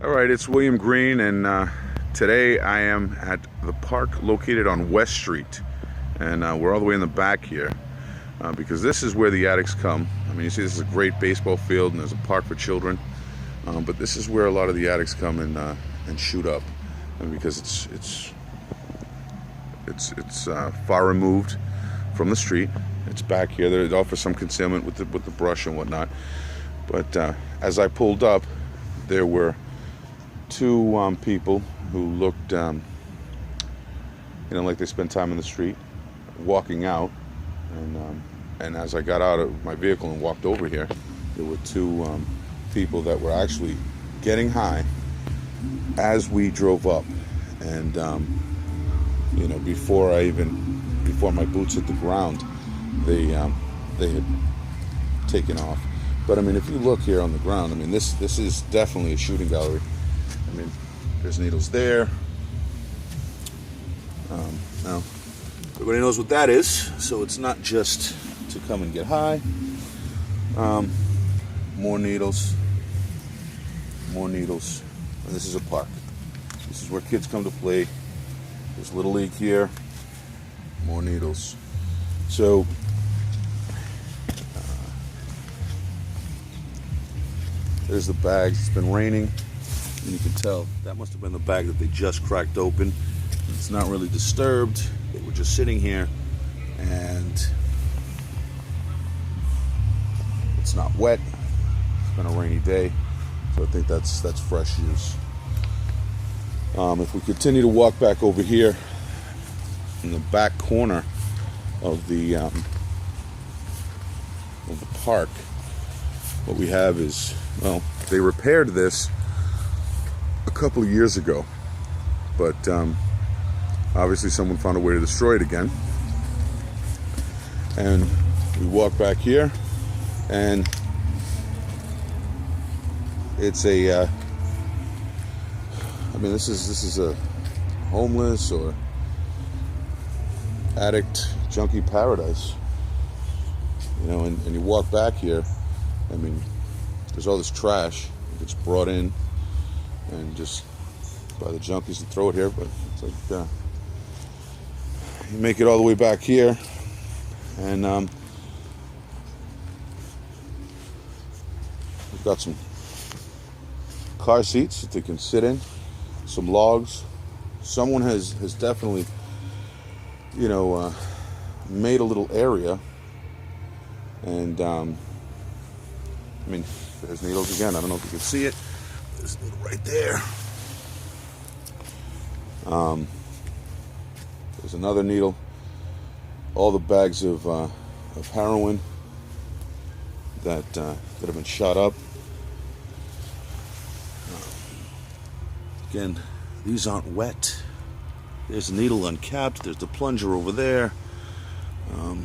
All right, it's William Green, and today I am at the park located on West Street, and we're all the way in the back here because this is where the addicts come. I mean, you see, this is a great baseball field, and there's a park for children, but this is where a lot of the addicts come and shoot up, and because it's far removed from the street. It's back here. They offer some concealment with the brush and whatnot, but as I pulled up, there were two people who looked, like they spent time in the street, walking out, and as I got out of my vehicle and walked over here, there were two people that were actually getting high as we drove up, and before my boots hit the ground, they had taken off. But I mean, if you look here on the ground, I mean, this is definitely a shooting gallery. I mean, there's needles there. Now, everybody knows what that is, so it's not just to come and get high. More needles. And this is a park. This is where kids come to play. There's Little League here. More needles. So, there's the bags. It's been raining. And you can tell that must have been the bag that they just cracked open. It's not really disturbed. They were just sitting here, and it's not wet. It's been a rainy day, so I think that's fresh use. If we continue to walk back over here in the back corner of the park, what we have is, well, they repaired this a couple of years ago, but obviously someone found a way to destroy it again. And we walk back here, and it's a this is a homeless or addict junkie paradise, and you walk back here. I mean, there's all this trash that gets brought in and just by the junkies to throw it here, but it's like you make it all the way back here, and we've got some car seats that they can sit in, some logs. Someone has definitely made a little area, and I mean, there's needles again. I don't know if you can see it. There's a needle right there. There's another needle. All the bags of heroin that have been shot up. Again, these aren't wet. There's a needle uncapped. There's the plunger over there. I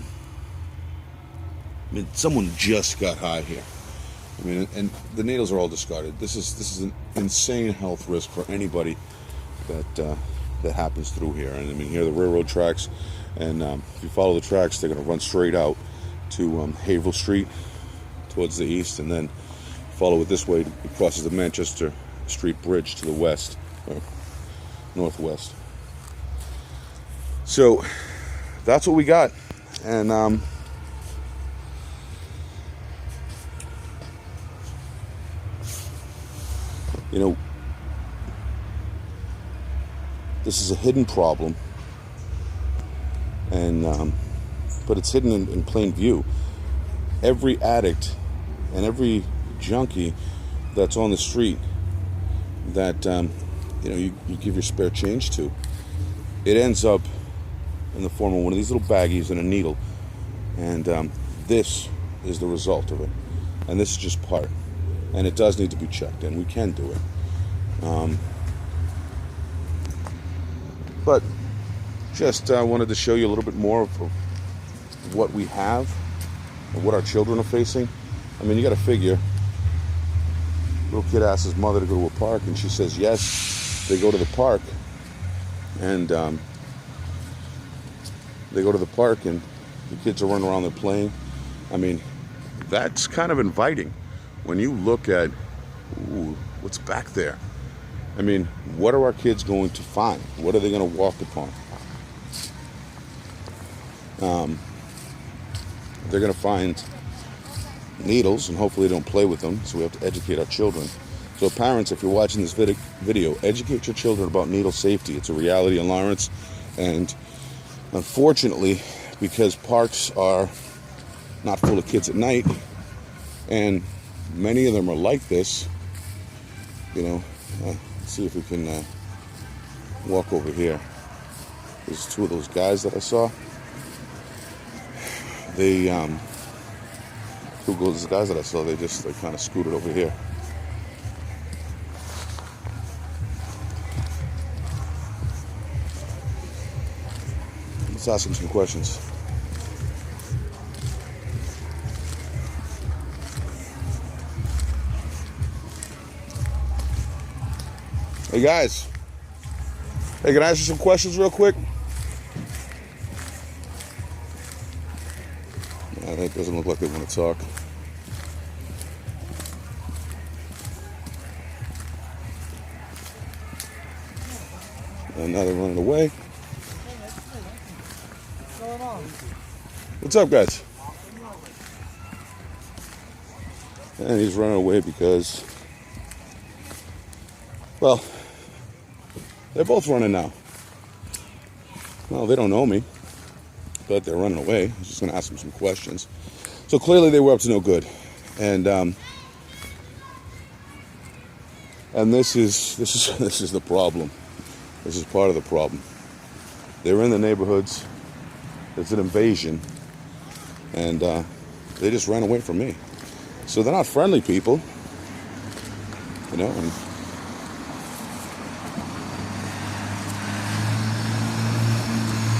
mean, someone just got high here. I mean, and the needles are all discarded. This is an insane health risk for anybody that happens through here. And I mean, here are the railroad tracks, and if you follow the tracks, they're going to run straight out to Haverhill Street towards the east, and then follow it this way. It crosses the Manchester Street Bridge to the west or northwest. So that's what we got, and this is a hidden problem, and but it's hidden in plain view. Every addict and every junkie that's on the street that you give your spare change to, it ends up in the form of one of these little baggies and a needle, and this is the result of it. And this is just part, and it does need to be checked, and we can do it. But just wanted to show you a little bit more of what we have and what our children are facing. I mean, you got to figure, little kid asks his mother to go to a park, and she says yes. They go to the park, and the kids are running around there playing. I mean, that's kind of inviting when you look at what's back there. I mean, what are our kids going to find? What are they going to walk upon? They're going to find needles, and hopefully they don't play with them, so we have to educate our children. So parents, if you're watching this video, educate your children about needle safety. It's a reality in Lawrence, and unfortunately, because parks are not full of kids at night, and many of them are like this, you know, let's see if we can walk over here. There's two of those guys that I saw. They, two of those guys that I saw, they kind of scooted over here. Let's ask them some questions. Hey guys, hey, can I ask you some questions real quick? That doesn't look like they want to talk. And now they're running away. What's up, guys? And he's running away because, well, they're both running now. Well, they don't know me, but they're running away. I was just going to ask them some questions. So clearly they were up to no good. And this is the problem. This is part of the problem. They're in the neighborhoods. It's an invasion. And they just ran away from me. So they're not friendly people. You know, and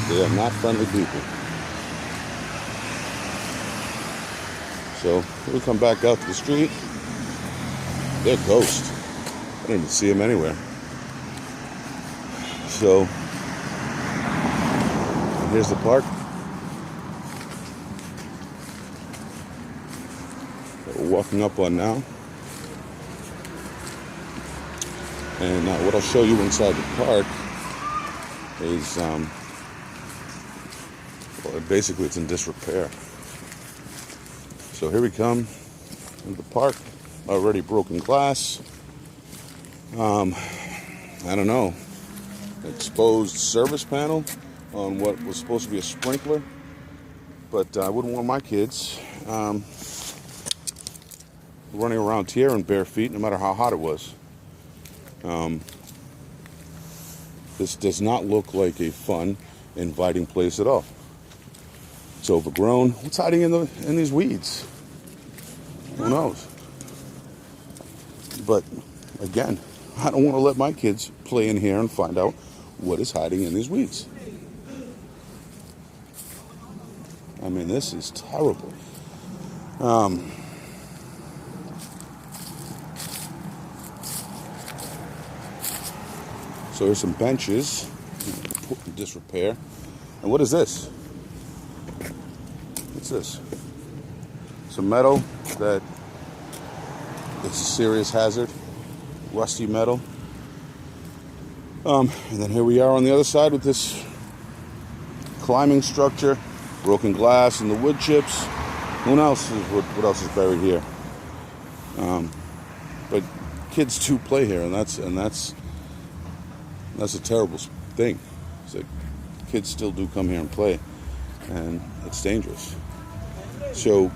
they are not friendly people. So we come back out to the street. They're ghosts. I don't even see them anywhere. So here's the park. That we're walking up on now. And what I'll show you inside the park is well, basically it's in disrepair. So here we come into the park, already broken glass. I don't know, exposed service panel on what was supposed to be a sprinkler, but I wouldn't want my kids running around here in bare feet, no matter how hot it was. This does not look like a fun, inviting place at all. It's overgrown. What's hiding in these weeds? Who knows? But again, I don't want to let my kids play in here and find out what is hiding in these weeds. I mean, this is terrible. So there's some benches in disrepair. And what is this? What's this? Some metal that is a serious hazard. Rusty metal. And then here we are on the other side with this climbing structure, broken glass and the wood chips. Who knows what else is buried here? But kids do play here, and that's a terrible thing. It's like kids still do come here and play, and it's dangerous. So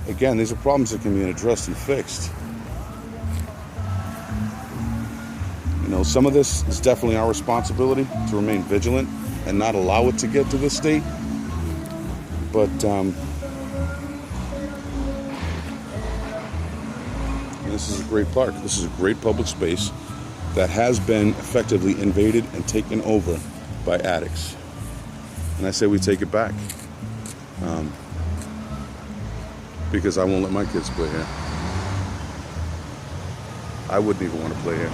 again, these are problems that can be addressed and fixed. You know, some of this is definitely our responsibility to remain vigilant and not allow it to get to this state. But this is a great park. This is a great public space that has been effectively invaded and taken over by addicts. And I say we take it back. Because I won't let my kids play here. I wouldn't even want to play here.